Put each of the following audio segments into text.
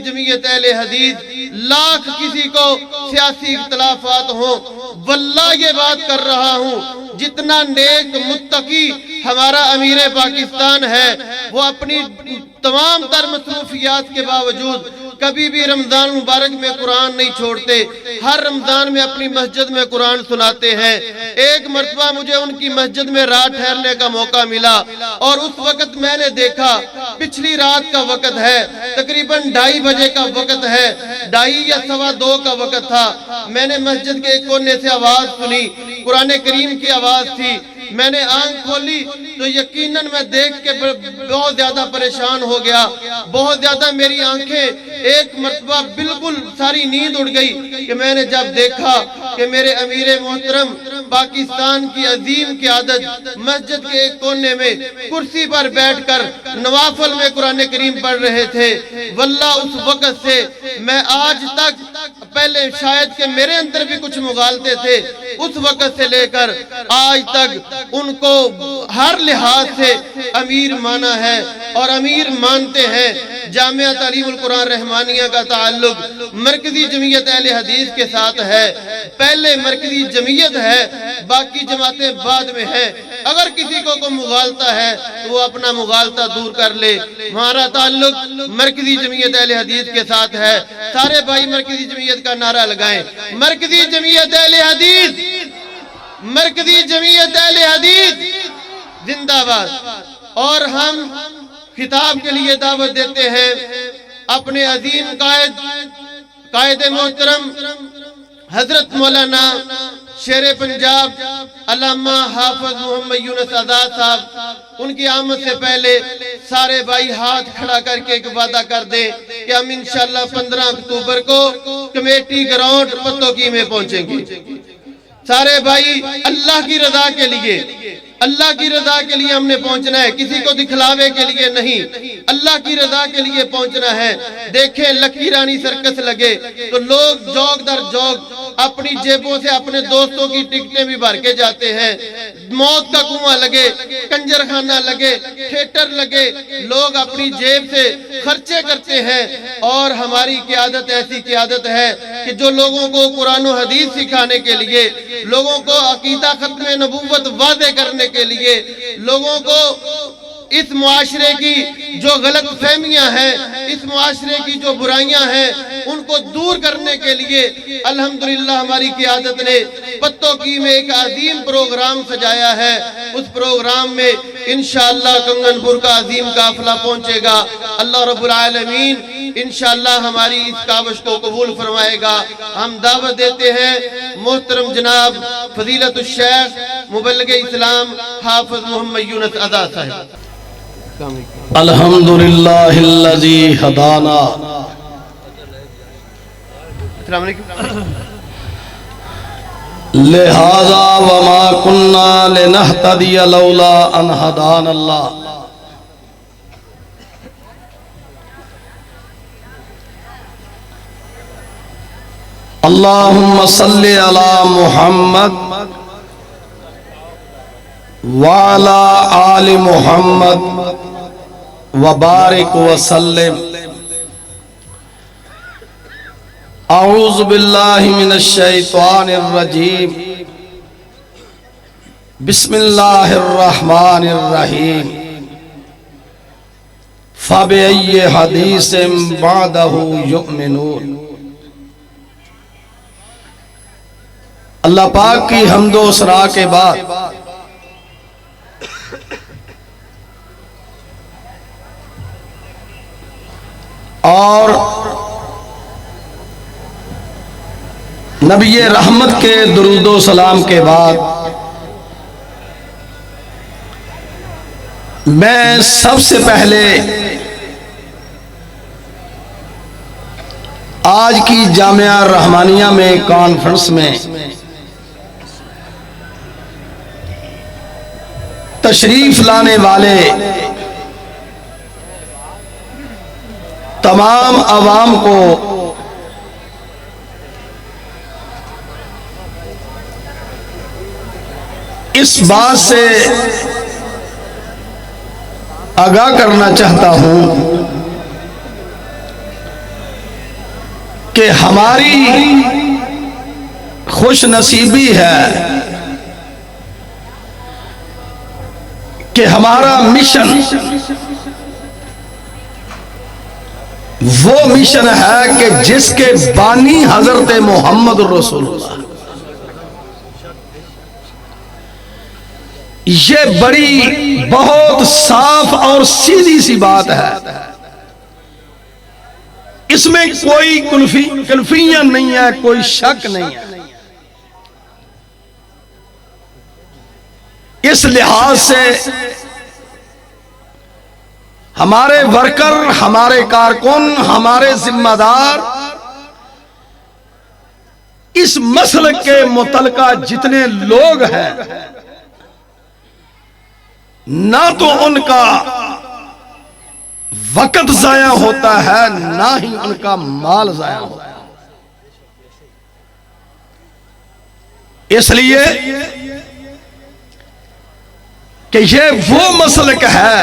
جمعیت اہل حدیث لاکھ کسی کو سیاسی اختلافات ہوں، واللہ یہ بات کر رہا ہوں، جتنا نیک متقی ہمارا امیر پاکستان ہے وہ اپنی تمام تر مصروفیات کے باوجود کبھی بھی رمضان مبارک میں قرآن نہیں چھوڑتے، ہر رمضان میں اپنی مسجد میں قرآن سناتے ہیں۔ ایک مرتبہ مجھے ان کی مسجد میں رات ٹھہرنے کا موقع ملا اور اس وقت میں نے دیکھا، پچھلی رات کا وقت ہے، تقریباً 2:30 بجے کا وقت ہے، 2:30 یا 2:15 کا وقت تھا۔ میں نے مسجد کے ایک کونے سے آواز سنی، قرآن کریم کی آواز تھی۔ میں نے آنکھ کھولی تو یقیناً میں دیکھ کے بہت زیادہ پریشان ہو گیا، بہت زیادہ میری آنکھیں ایک مرتبہ بالکل ساری نیند اڑ گئی کہ میں نے جب دیکھا کہ میرے امیر محترم پاکستان کی عظیم قیادت مسجد کے ایک کونے میں کرسی پر بیٹھ کر نوافل میں قرآن کریم پڑھ رہے تھے۔ واللہ اس وقت سے میں آج تک، پہلے شاید کہ میرے اندر بھی کچھ مغالطے تھے، اس وقت سے لے کر آج تک ان کو ہر لحاظ سے امیر مانا ہے اور امیر مانتے ہیں۔ جامعہ تعلیم القرآن رحمانیہ کا تعلق مرکزی جمعیت اہل حدیث کے ساتھ ہے، پہلے مرکزی جمعیت ہے، باقی جماعتیں بعد میں ہیں۔ اگر کسی کو کوئی مغالطہ ہے تو وہ اپنا مغالطہ دور کر لے، ہمارا تعلق مرکزی جمعیت اہل حدیث کے ساتھ ہے۔ سارے بھائی مرکزی جمعیت کا نعرہ لگائیں، مرکزی جمعیت اہل حدیث، مرکزی جمعیت اہل حدیث زندہ باد۔ اور ہم خطاب کے لیے دعوت دیتے ہیں اپنے عظیم قائد محترم حضرت مولانا شیر پنجاب علامہ حافظ محمد یونس آزاد صاحب۔ ان کی آمد سے پہلے سارے بھائی ہاتھ کھڑا کر کے ایک وعدہ کر دیں کہ ہم انشاءاللہ 15 اکتوبر کو کمیٹی گراؤنڈ پتوکی میں پہنچیں گے۔ سارے بھائی اللہ کی رضا کے لیے، اللہ کی رضا کے لیے ہم نے پہنچنا ہے، کسی کو دکھلاوے کے لیے نہیں، اللہ کی رضا کے لیے پہنچنا ہے۔ دیکھیں لکی رانی سرکس لگے تو لوگ جوگ در جوگ اپنی جیبوں سے اپنے دوستوں کی ٹکٹیں بھی بھر کے جاتے ہیں۔ موت کا کنواں لگے، کنجر خانہ لگے، تھیٹر لگے، لوگ اپنی جیب سے خرچے کرتے ہیں۔ اور ہماری قیادت ایسی قیادت ہے کہ جو لوگوں کو قرآن و حدیث سکھانے کے لیے، لوگوں کو عقیدہ ختم نبوت واضح کرنے کے لیے، لوگوں کو اس معاشرے کی جو غلط فہمیاں ہیں، اس معاشرے کی جو برائیاں ہیں، ان کو دور کرنے کے لیے الحمدللہ ہماری قیادت نے پتوکی میں ایک عظیم پروگرام سجایا ہے۔ اس پروگرام میں انشاءاللہ کنگن پور کا عظیم قافلہ پہنچے گا۔ اللہ رب العالمین انشاءاللہ ہماری اس کاوش کو قبول فرمائے گا۔ ہم دعوت دیتے ہیں محترم جناب فضیلت الشیخ مبلغ اسلام حافظ محمد یونس آزاد صاحب۔ الحمدللہ الذی ہدانا السلام علیکم۔ لہذا وما کننا لنہتدی لولا ان ہدانا اللہ۔ اللہم صلی علی محمد وعلی آل محمد وبارک وسلم۔ اعوذ باللہ من الشیطان الرجیم، بسم اللہ الرحمن الرحیم۔ فَبِأَيِّ حَدِيثٍ بَعْدَهُ يُؤْمِنُونَ۔ اللہ پاک کی حمد و ثنا کے بعد اور نبی رحمت کے درود و سلام کے بعد میں سب سے پہلے آج کی جامعہ رحمانیہ میں کانفرنس میں تشریف لانے والے تمام عوام کو اس بات سے آگاہ کرنا چاہتا ہوں کہ ہماری خوش نصیبی ہے کہ ہمارا مشن وہ مشن ہے کہ جس کے بانی حضرت محمد رسول اللہ. یہ بڑی بہت صاف اور سیدھی سی بات ہے، اس میں کوئی کنفیوژن نہیں ہے، کوئی شک نہیں ہے. اس لحاظ سے ہمارے ورکر، ہمارے کارکن، ہمارے ذمہ دار اس مسلک کے متعلقہ جتنے لوگ ہیں، نہ تو ان کا وقت ضائع ہوتا ہے، نہ ہی ان کا مال ضائع ہوتا ہے. اس لیے کہ یہ وہ مسلک ہے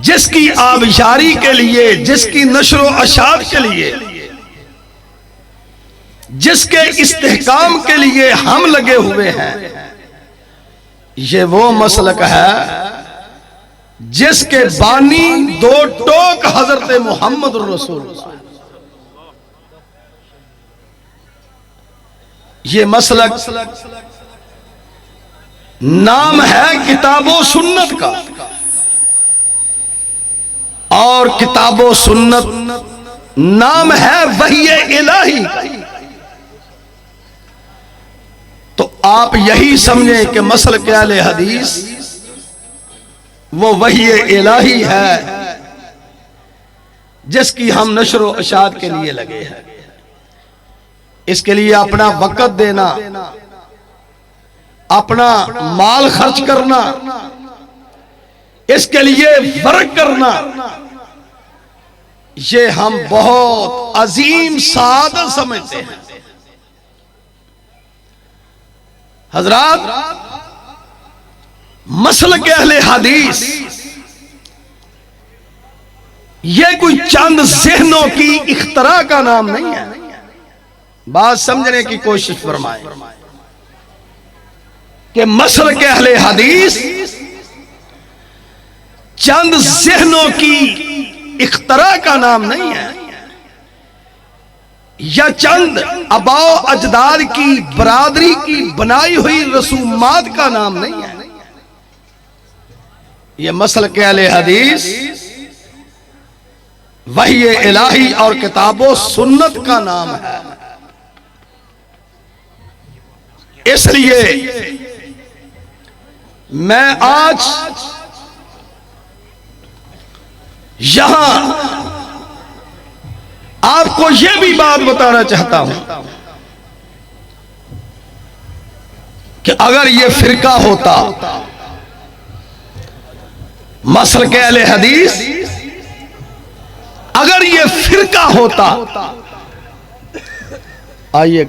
جس کی آبیاری کے لیے، جس کی نشر و اشاعت کے لیے، جس کے استحکام کے لیے ہم لگے ہوئے ہیں. یہ وہ مسلک ہے جس کے بانی دو ٹوک حضرت محمد رسول اللہ. یہ مسلک نام ہے کتاب و سنت کا، اور کتاب و سنت نام ہے وحی الہی کا. تو آپ یہی سمجھیں کہ مسلک اہل حدیث وہ وحی الہی ہے جس کی ہم نشر و اشاعت کے لیے لگے ہیں. اس کے لیے اپنا وقت دینا، اپنا مال خرچ کرنا، اس کے لیے ورک کرنا، یہ ہم بہت عظیم سعادت سمجھتے ہیں. حضرات، مسلک اہل حدیث یہ کوئی چند ذہنوں کی اختراع کا نام نہیں ہے. بات سمجھنے کی کوشش فرمائیں کہ مسلک اہل حدیث چند ذہنوں کی اختراع کا نام نہیں ہے، یا چند آباء و اجداد کی برادری کی بنائی ہوئی رسومات کا نام نہیں ہے. یہ مسلک اہل حدیث وحی الہی اور کتاب و سنت کا نام ہے. اس لیے میں آج یہاں آپ کو یہ بھی بات بتانا چاہتا ہوں کہ اگر یہ فرقہ ہوتا مسلک اہل حدیث، اگر یہ فرقہ ہوتا، آئیے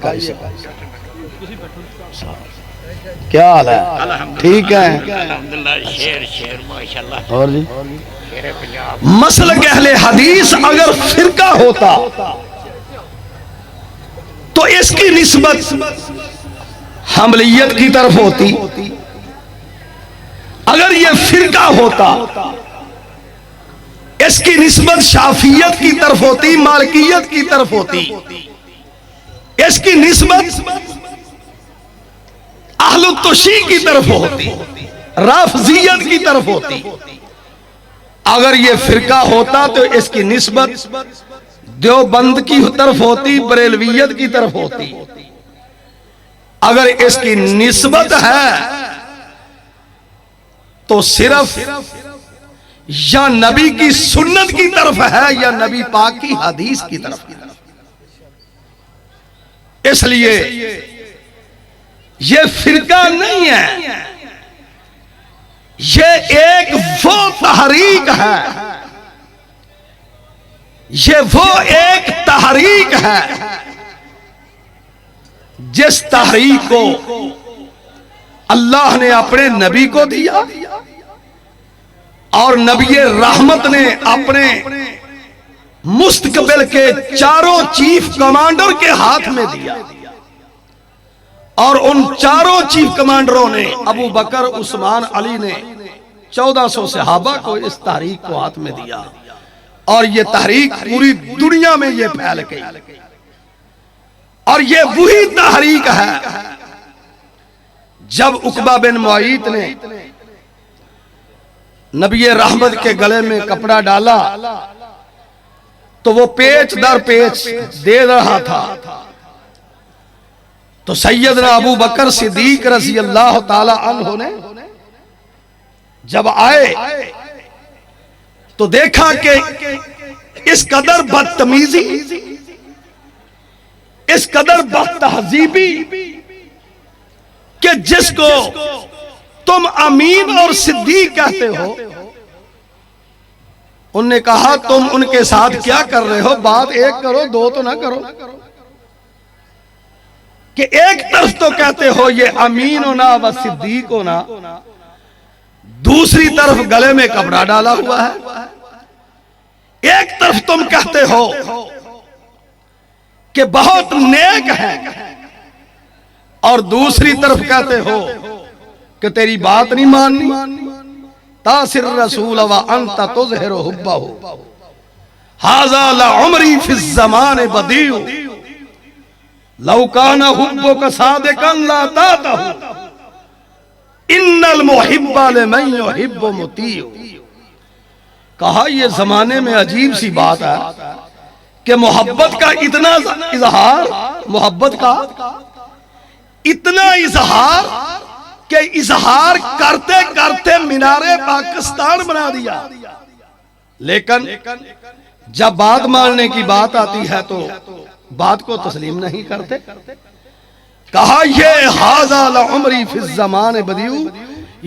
کیا حال ہے؟ ٹھیک ہے اور جی، مسلک اہل حدیث اگر فرقہ ہوتا تو اس کی نسبت حنبلیت کی طرف ہوتی. اگر یہ فرقہ ہوتا اس کی نسبت شافعیت کی طرف ہوتی، مالکیت کی طرف ہوتی. اس کی نسبت اہل التشیع کی طرف ہوتی، رافضیت کی طرف ہوتی. اگر یہ فرقہ ہوتا تو اس کی نسبت دیوبند کی طرف ہوتی، بریلویت کی طرف ہوتی. اگر اس کی نسبت ہے تو صرف یا نبی کی سنت کی طرف ہے یا نبی پاک کی حدیث کی طرف. اس لیے یہ فرقہ نہیں ہے، یہ ایک وہ تحریک ہے، یہ وہ ایک تحریک ہے جس تحریک کو اللہ نے اپنے نبی کو دیا اور نبی رحمت نے اپنے مستقبل کے چاروں چیف کمانڈر کے ہاتھ میں دیا، اور ان چاروں چیف کمانڈروں نے ابو بکر، عثمان، علی نے 1400 صحابہ کو اس تحریک کو ہاتھ میں دیا، اور یہ تحریک پوری دنیا میں یہ پھیل گئی۔ اور یہ وہی تحریک ہے جب عقبہ بن معیط نے نبی رحمت کے گلے میں کپڑا ڈالا تو وہ پیچ در پیچ دے رہا تھا، تو سیدنا ابو بکر صدیق رضی اللہ تعالی عنہ نے جب آئے تو دیکھا کہ اس قدر بدتمیزی، اس قدر بد تہذیبی کہ جس کو تم امین اور صدیق کہتے ہو، انہوں نے کہا تم ان کے ساتھ کیا کر رہے ہو؟ بات ایک کرو، دو تو نہ کرو، کہ ایک طرف تو کہتے ہو یہ امین ہونا و صدیق ہونا، دوسری طرف گلے میں کپڑا ڈالا ہوا ہے۔ ایک طرف تم کہتے ہو کہ بہت نیک ہے، اور دوسری طرف کہتے ہو کہ تیری بات نہیں ماننی۔ تاثر رسول وانت تظہر حبہ، ھذا لعمری فی الزمان بدیع، لو کان حبک صادقا لا تاتہ، ان المحب لمن یحب مطیع۔ کہا یہ زمانے میں عجیب سی بات ہے کہ محبت کا اتنا اظہار، محبت کا اتنا اظہار کہ اظہار کرتے کرتے مینار پاکستان بنا دیا، لیکن جب بات ماننے کی بات آتی ہے تو بات کو تسلیم نہیں کرتے۔ کہا یہ ھذا لعمری فی الزمان بدیع،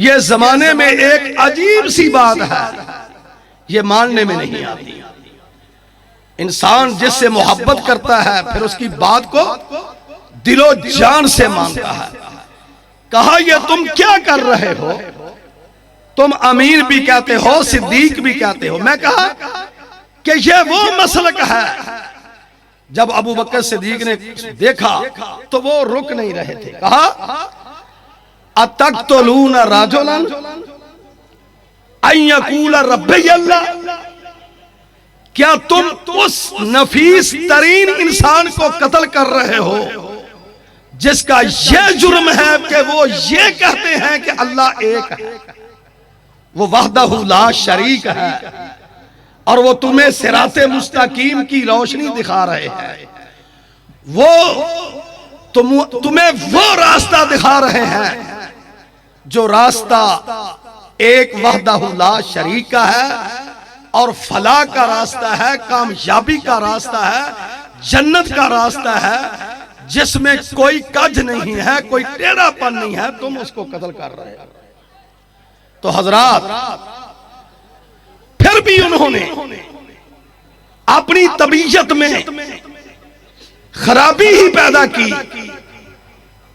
یہ زمانے میں ایک عجیب سی بات ہے، یہ ماننے میں نہیں آتی۔ انسان جس سے محبت کرتا ہے پھر اس کی بات کو دل و جان سے مانتا ہے۔ کہا یہ تم کیا کر رہے ہو؟ تم امیر بھی کہتے ہو، صدیق بھی کہتے ہو۔ میں کہا کہ یہ وہ مسلک ہے۔ جب ابو بکر صدیق نے دیکھا تو وہ رک نہیں رہے تھے۔ کہا اتقتلون رجلا ان یقول ربی اللہ، کیا تم اس نفیس ترین انسان کو قتل کر رہے ہو جس کا یہ جرم ہے کہ وہ یہ کہتے ہیں کہ اللہ ایک ہے، وہ وحدہ لا شریک ہے، اور وہ تمہیں صراط مستقیم کی روشنی دکھا رہے ہیں، وہ تمہیں وہ راستہ دکھا رہے ہیں جو راستہ ایک وحدہ لا شریک کا ہے، اور فلاح کا راستہ ہے، کامیابی کا راستہ ہے، جنت کا راستہ ہے، جس میں کوئی کج نہیں ہے، کوئی ٹیڑھا پن نہیں ہے، تم اس کو قتل کر رہے ہو۔ تو حضرات پھر بھی انہوں نے اپنی طبیعت میں خرابی ہی پیدا کی،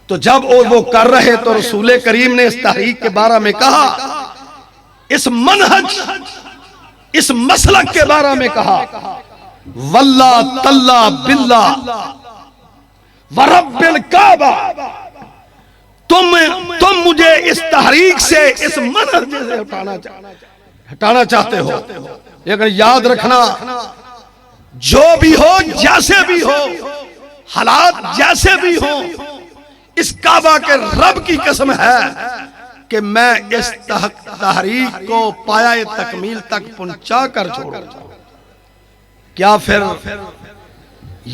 تو جب وہ کر رہے تو رسول کریم نے اس تحریک کے بارے میں کہا، اس منہج، اس مسلک کے بارے میں کہا، واللہ تاللہ باللہ ورب الکعبہ، تم مجھے اس تحریک سے، اس منہج سے ہٹانا چاہتے ہو، لیکن یاد رکھنا جو بھی ہو، جیسے بھی ہو، حالات جیسے بھی ہو، اس کعبہ کے رب کی قسم ہے کہ میں اس تحریک کو پایہ تکمیل تک پہنچا کر چھوڑوں۔ کیا پھر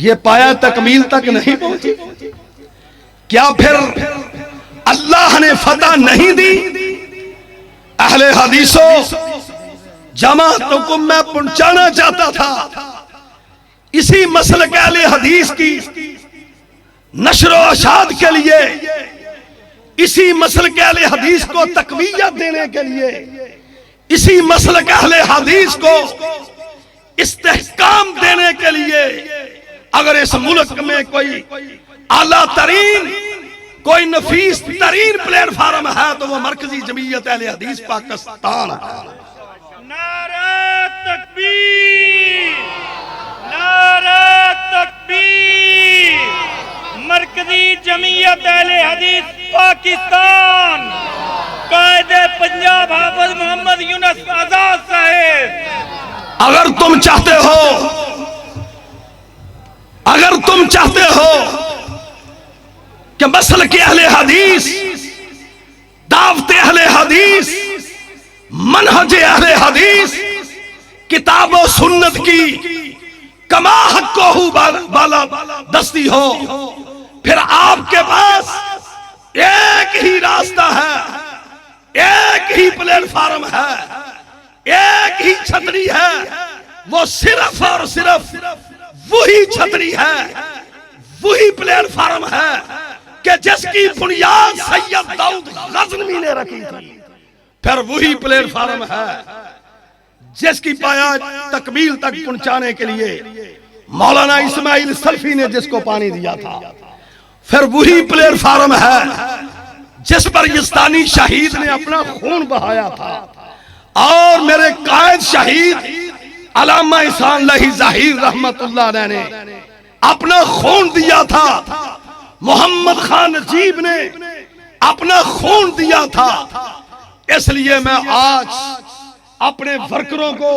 یہ پایہ تکمیل تک نہیں پہنچی؟ کیا پھر اللہ نے فتح نہیں دی؟ اہل حدیثوں، جماعتوں کو میں پہنچانا چاہتا تھا اسی مسلک اہل حدیث کی نشر و اشاعت کے لیے، اسی مسلک اہل حدیث کو تقویت دینے کے لیے، اسی مسلک اہل حدیث کو استحکام دینے کے لیے۔ اگر اس ملک میں کوئی اعلیٰ ترین، کوئی نفیس ترین پلیٹ فارم ہے تو وہ مرکزی جمعیت اہل حدیث پاکستان ہے۔ نعرہ تکبیر! حدیث پاکستان قائد پنجاب حافظ محمد یونس آزاد صاحب، اگر تم چاہتے ہو کہ مسلک اہل حدیث، دعوت اہل حدیث، منہج اہل حدیث کتاب و سنت کی کما حق کو بالا دستی ہو، پھر آپ کے پاس ایک ہی راستہ ہے، ایک ہی پلیٹ فارم ہے، ایک ہی چھتری ہے، وہ صرف اور صرف وہی چھتری ہے، وہی پلیٹ فارم ہے کہ جس کی بنیاد سید داؤد غزنوی نے رکھی تھی، پھر وہی پلیٹ فارم ہے جس کی پایا تکمیل تک پہنچانے کے لیے مولانا اسماعیل سلفی نے جس کو پانی دیا تھا، پھر وہی پلیٹ فارم ہے جس پر یزدانی شہید نے اپنا خون بہایا تھا، اور میرے قائد شہید علامہ احسان اللہ ظاہر رحمت اللہ علیہ نے اپنا خون دیا تھا، محمد خان نجیب نے اپنا خون دیا تھا۔ اس لیے میں آج اپنے ورکروں کو،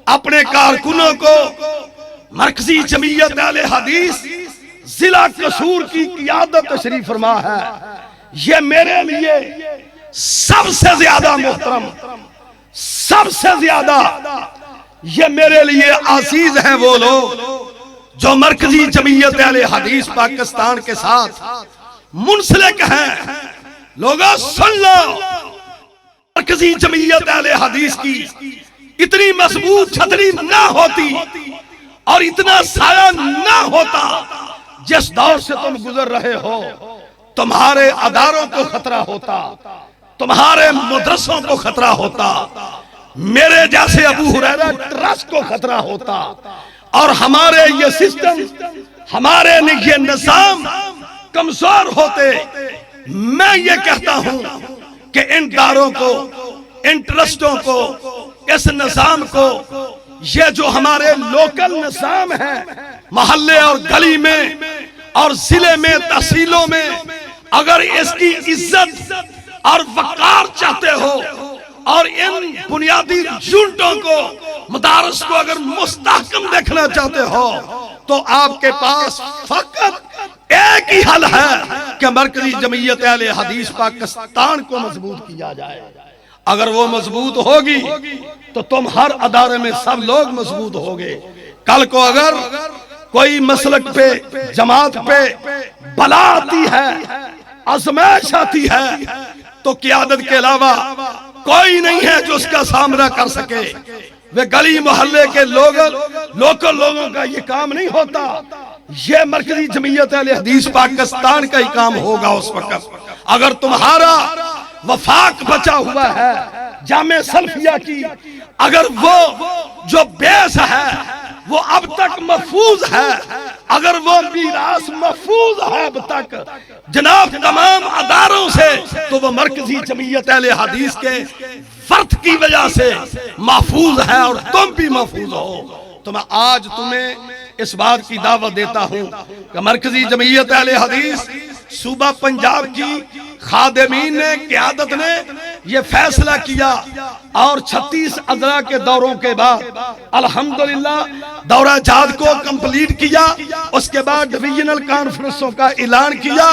اپنے کارکنوں کو مرکزی جمعیت اہل حدیث ضلع قصور کی قیادت تشریف فرما ہے، یہ میرے لیے سب سے زیادہ محترم، سب سے زیادہ یہ میرے لیے عزیز ہیں وہ لوگ جو مرکزی جمعیت اہل حدیث پاکستان کے ساتھ منسلک ہیں۔ لوگوں سن لو، مرکزی جمعیت اہل حدیث کی اتنی مضبوط چھتری نہ ہوتی اور اتنا سایہ نہ ہوتا، جس دور سے تم گزر رہے ہو تمہارے اداروں کو خطرہ ہوتا، تمہارے مدرسوں کو خطرہ ہوتا، میرے جیسے ابو ہریرہ ٹرسٹ کو خطرہ ہوتا، اور ہمارے یہ سسٹم، ہمارے یہ نظام کمزور ہوتے۔ میں یہ کہتا ہوں کہ ان داروں کو، ان ٹرسٹوں کو، اس نظام کو، یہ جو ہمارے لوکل نظام ہے محلے اور گلی میں اور ضلع میں، تحصیلوں میں، اگر اس کی عزت اور وقار چاہتے ہو اور ان بنیادی یونٹوں کو، مدارس کو اگر مستحکم دیکھنا چاہتے ہو تو آپ کے پاس فقط ایک ہی حل ہے کہ مرکزی جمعیت اہل حدیث پاکستان کو مضبوط کیا جائے۔ اگر وہ مضبوط ہوگی تو تم ہر ادارے میں سب لوگ مضبوط ہوگے۔ کل کو اگر کوئی مسلک پہ، جماعت پہ بلا آتی ہے، آزمائش آتی ہے، تو قیادت کے علاوہ کوئی نہیں ہے جو اس کا سامنا کر سکے۔ وہ گلی محلے کے لوکل لوگوں کا یہ کام نہیں ہوتا، یہ مرکزی جمعیت اہل حدیث پاکستان کا ہی کام ہوگا اس وقت۔ اگر تمہارا وفاق بچا ہوا ہے جامع سلفیہ کی، اگر وہ جو بیس ہے وہ اب تک محفوظ ہے، اگر وہ میراث محفوظ ہے اب تک جناب تمام اداروں سے، تو وہ مرکزی جمعیت اہل حدیث کے فرد کی وجہ سے محفوظ ہے، اور تم بھی محفوظ ہو۔ تو میں آج تمہیں اس بات کی دعوت دیتا ہوں کہ مرکزی جمعیت اہل حدیث صوبہ پنجاب کی خادمین نے، قیادت نے یہ فیصلہ کیا، اور 36 اضلاع کے دوروں کے بعد الحمدللہ دورہ جات کو کمپلیٹ کیا، اس کے بعد ڈویژنل کانفرنسوں کا اعلان کیا،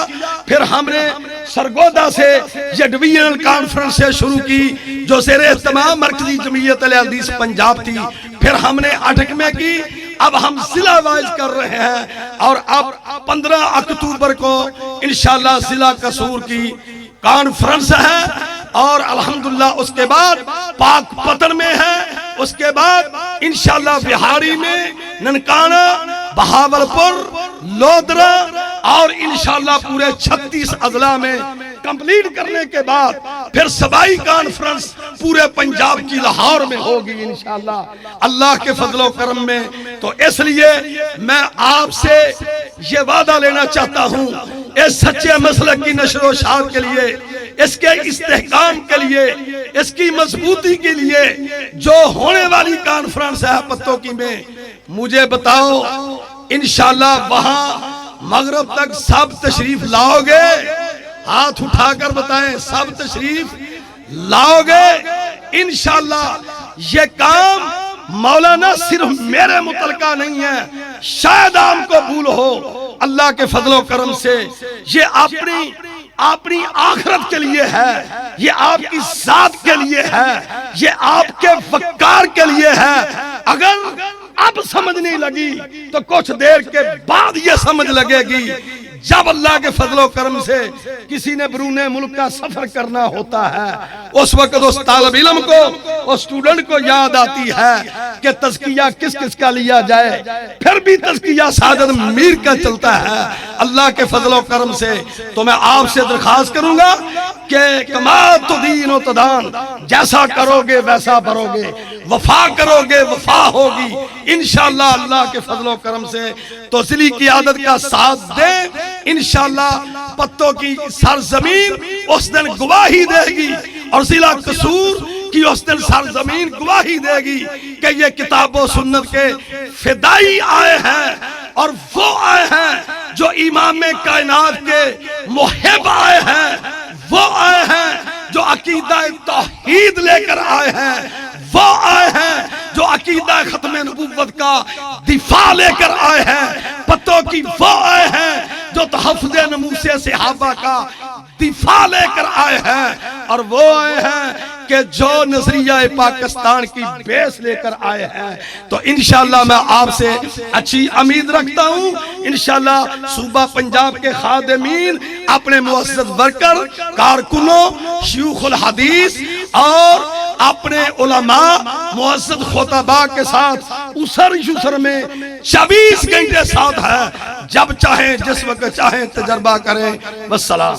پھر ہم نے سرگودا سے یہ ڈویژنل کانفرنس سے شروع کی جو زیر اہتمام مرکزی جمعیت اہل حدیث پنجاب تھی، پھر ہم نے اٹک میں کی، اب ہم ضلع وائز کر رہے ہیں، اور اب 15 اکتوبر کو انشاءاللہ ضلع قصور کی کانفرنس ہے، اور الحمدللہ اس کے بعد پاک پتن میں ہے، اس کے بعد انشاءاللہ بہاری میں، ننکانہ، بہاولپور، لودرا، اور انشاءاللہ پورے 36 اضلاع میں کمپلیٹ کرنے کے بعد پھر سبائی کانفرنس پورے پنجاب کی لاہور میں ہوگی انشاءاللہ اللہ کے فضل و کرم میں۔ تو اس لیے میں آپ سے یہ وعدہ لینا چاہتا ہوں، اس سچے مسلک کی نشر و اشاعت کے لیے، اس کے استحکام کے لیے، اس کی مضبوطی کے لیے جو ہونے والی کانفرنس ہے پتوں کی میں، مجھے بتاؤ انشاءاللہ وہاں مغرب تک سب تشریف لاؤ گے؟ ہاتھ اٹھا کر بتائیں سب تشریف لاؤ گے؟ انشاءاللہ یہ کام مولانا صرف میرے متعلقہ نہیں ہے، شاید آپ کو بھول ہو، اللہ کے فضل و کرم سے یہ اپنی آخرت کے لیے ہے، یہ آپ کی ذات کے لیے ہے، یہ آپ کے وقار کے لیے ہے۔ اگر اب سمجھ نہیں لگی تو کچھ دیر کے بعد یہ سمجھ لگے گی جب اللہ کے فضل و کرم سے کسی نے بیرون ملک کا سفر کرنا ہوتا ہے، اس وقت اس طالب علم کو، اس اسٹوڈنٹ کو یاد آتی ہے کہ تزکیہ کس کس کا لیا جائے، پھر بھی تزکیہ سعادت میر کا چلتا ہے۔ اللہ کے فضل و کرم سے تو میں آپ سے درخواست کروں گا کہ کما تدین و تدان، جیسا کرو گے ویسا بھرو گے، وفا کرو گے وفا ہوگی انشاءاللہ اللہ کے فضل و کرم سے۔ تو ذلی کی عادت کا ساتھ دیں انشاءاللہ، پتوں کی سرزمین اس دن گواہی دے گی، اور ضلع قصور کی اس دن سرزمین گواہی دے گی کہ یہ کتاب و سنت کے فدائی آئے ہیں، اور وہ آئے ہیں جو امام کائنات کے محب آئے ہیں، وہ آئے ہیں جو عقیدہ توحید لے کر آئے ہیں، وہ آئے ہیں جو عقیدہ ختم نبوت کا دفاع لے کر آئے ہیں، پتوں کی وہ آئے ہیں جو تحفظ نموس صحابہ کا دفاع لے کر آئے ہیں، اور وہ آئے ہیں کہ جو نظریہ پاکستان کی بیس لے کر آئے ہیں۔ تو انشاءاللہ میں آپ سے اچھی امید رکھتا ہوں، انشاءاللہ صوبہ پنجاب کے خادمین، اپنے معزز ورکر، کارکنوں، شیوخ الحدیث اور اپنے علماء معزز خطباء کے ساتھ اسر یسر میں 24 گھنٹے ساتھ ہے، جب چاہیں جس وقت چاہیں تجربہ کریں۔ والسلام۔